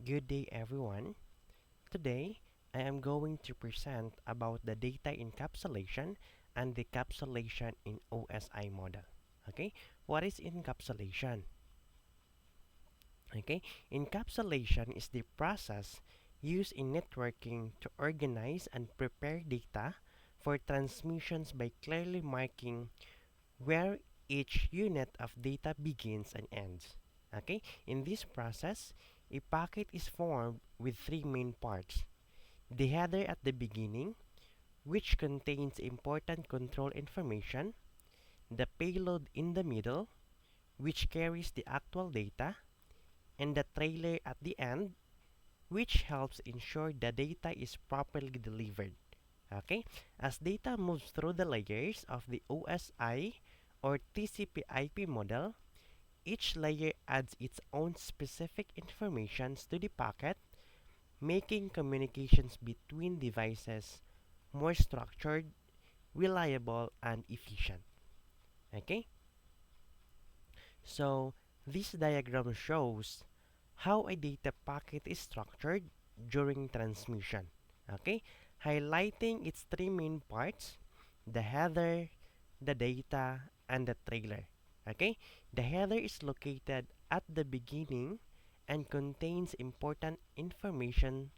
Good day everyone. Today I am going to present about the data encapsulation and decapsulation in OSI model. Okay, what is encapsulation? Okay, encapsulation is the process used in networking to organize and prepare data for transmissions by clearly marking where each unit of data begins and ends. Okay, in this process, a packet is formed with three main parts: the header at the beginning, which contains important control information; the payload in the middle, which carries the actual data; and the trailer at the end, which helps ensure the data is properly delivered. Okay, as data moves through the layers of the OSI or TCP/IP model, each layer adds its own specific information to the packet, making communications between devices more structured, reliable, and efficient. Okay, so this diagram shows how a data packet is structured during transmission. Okay, highlighting its three main parts: the header, the data, and the trailer. Okay, the header is located at the beginning and contains important information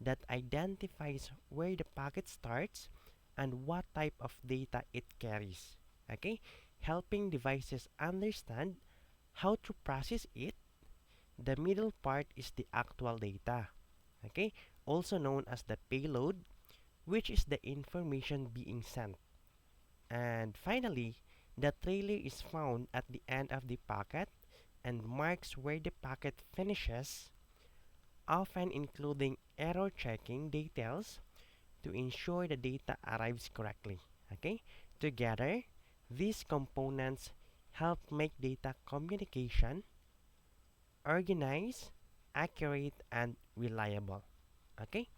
that identifies where the packet starts and what type of data it carries. Okay, helping devices understand how to process it. The middle part is the actual data. Okay, also known as the payload, which is the information being sent. And finally, the trailer is found at the end of the packet and marks where the packet finishes, often including error checking details to ensure the data arrives correctly. Okay? Together, these components help make data communication organized, accurate, and reliable. Okay?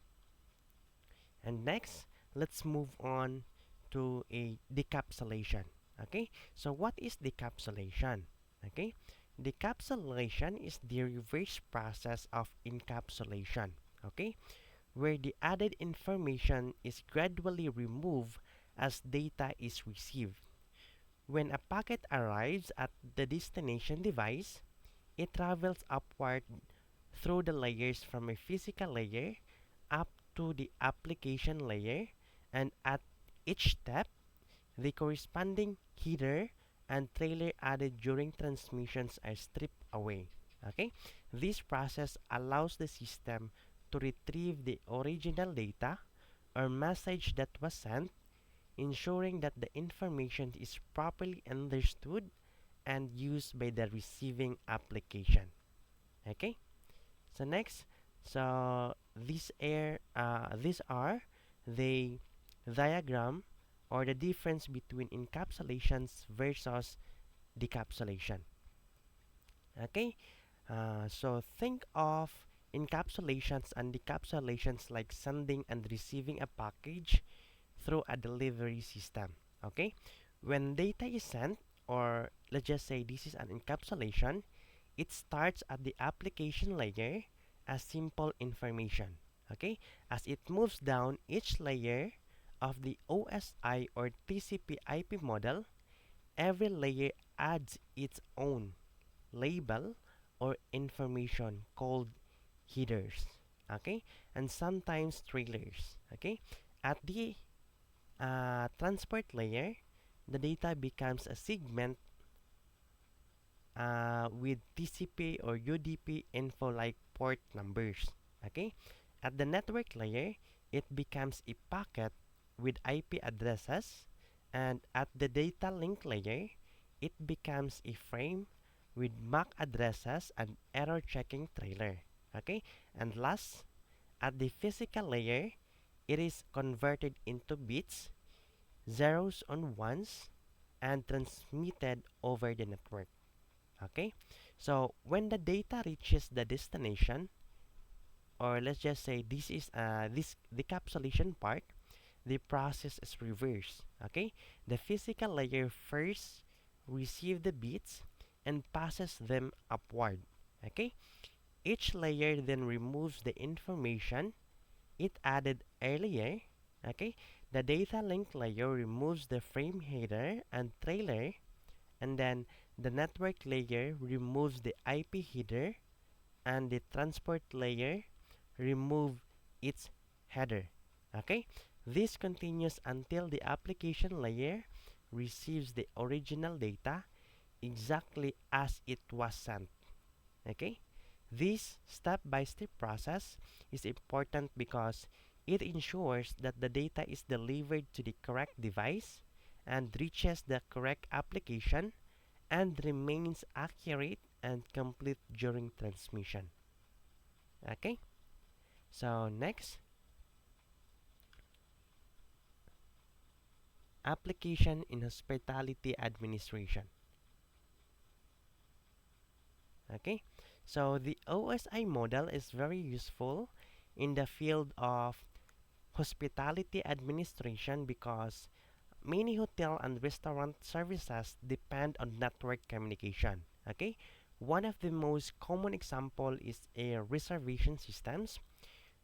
And next, let's move on to a decapsulation. Okay, so what is decapsulation? Okay, decapsulation is the reverse process of encapsulation. Okay, where the added information is gradually removed as data is received. When a packet arrives at the destination device, it travels upward through the layers from a physical layer up to the application layer, and at each step, the corresponding header and trailer added during transmissions are stripped away. Okay? This process allows the system to retrieve the original data or message that was sent, ensuring that the information is properly understood and used by the receiving application. Okay? So next, so these are the diagram or the difference between encapsulations versus decapsulation. Okay, so think of encapsulations and decapsulations like sending and receiving a package through a delivery system. Okay, when data is sent, or let's just say this is an encapsulation, it starts at the application layer as simple information. Okay, as it moves down each layer of the OSI or TCP/IP model, every layer adds its own label or information called headers. Okay, and sometimes trailers. Okay, at the transport layer, the data becomes a segment with TCP or UDP info like port numbers. Okay, at the network layer, it becomes a packet with IP addresses, and at the data link layer, it becomes a frame with MAC addresses and error checking trailer. Okay, and last, at the physical layer, it is converted into bits, zeros and ones, and transmitted over the network. Okay, so when the data reaches the destination, or let's just say this is this decapsulation part, the process is reversed. Okay, the physical layer first receives the bits and passes them upward. Okay, Each layer then removes the information it added earlier. Okay, the data link layer removes the frame header and trailer, and then the network layer removes the IP header, and the transport layer remove its header. Okay, this continues until the application layer receives the original data exactly as it was sent. Okay, this step-by-step process is important because it ensures that the data is delivered to the correct device and reaches the correct application and remains accurate and complete during transmission. Okay, so next, application in hospitality administration. Okay, so the OSI model is very useful in the field of hospitality administration because many hotel and restaurant services depend on network communication. Okay, one of the most common example is a reservation systems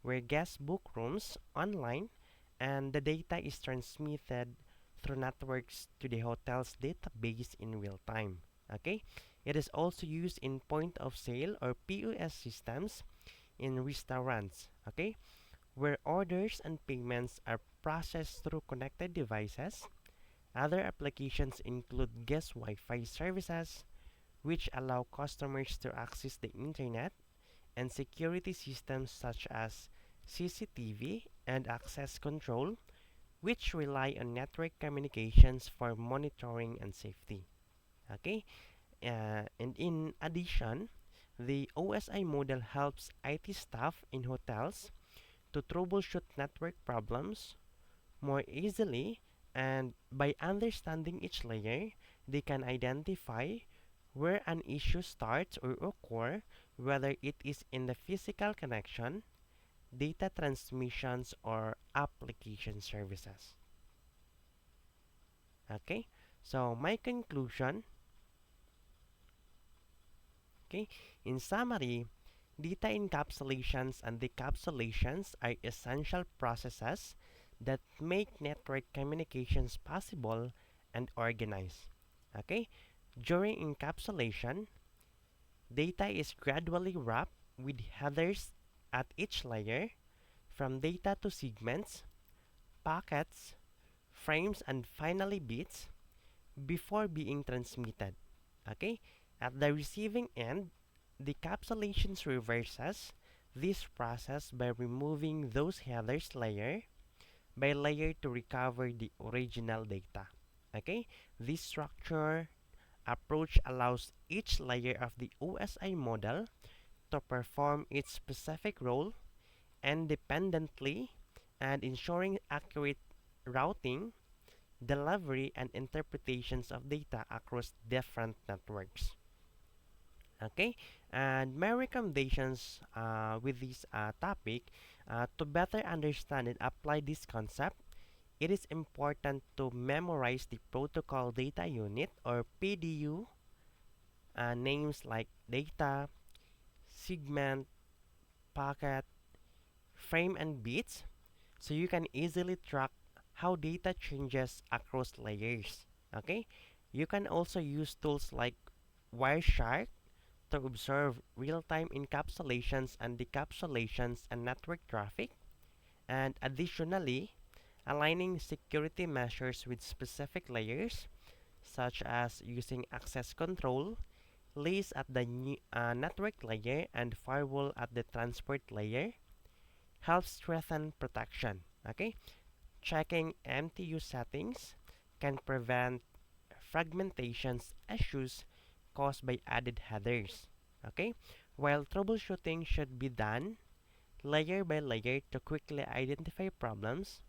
where guests book rooms online and the data is transmitted through networks to the hotel's database in real time. Okay, it is also used in point of sale or POS systems in restaurants. Okay, where orders and payments are processed through connected devices. Other applications include guest Wi-Fi services, which allow customers to access the internet, and security systems such as CCTV and access control, which rely on network communications for monitoring and safety. Okay, and in addition, the OSI model helps IT staff in hotels to troubleshoot network problems more easily, and by understanding each layer, they can identify where an issue starts or occur, whether it is in the physical connection, data transmissions, or application services. Okay, so my conclusion, okay, in summary, data encapsulations and decapsulations are essential processes that make network communications possible and organized. Okay, during encapsulation, data is gradually wrapped with headers at each layer, from data to segments, packets, frames, and finally bits before being transmitted. Okay, at the receiving end, the capsulations reverses this process by removing those headers layer by layer to recover the original data. Okay, this structure approach allows each layer of the OSI model to perform its specific role independently and ensuring accurate routing, delivery, and interpretations of data across different networks. Okay, and my recommendations with this topic, to better understand and apply this concept, it is important to memorize the protocol data unit or PDU names like data, segment, packet, frame, and bits, so you can easily track how data changes across layers. Okay, you can also use tools like Wireshark to observe real-time encapsulations and decapsulations and network traffic, and additionally, aligning security measures with specific layers, such as using access control, lease at the network layer and firewall at the transport layer, helps strengthen protection. Okay, checking MTU settings can prevent fragmentations issues caused by added headers. Okay, while troubleshooting should be done layer by layer to quickly identify problems.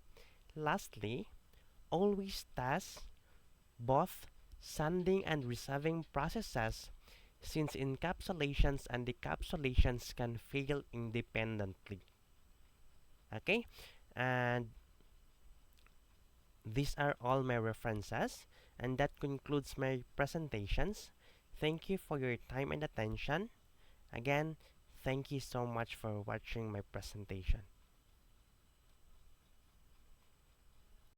Lastly, always test both sending and receiving processes, since encapsulations and decapsulations can fail independently. Okay, and these are all my references, and that concludes my presentations. Thank you for your time and attention. Again, Thank you so much for watching my presentation.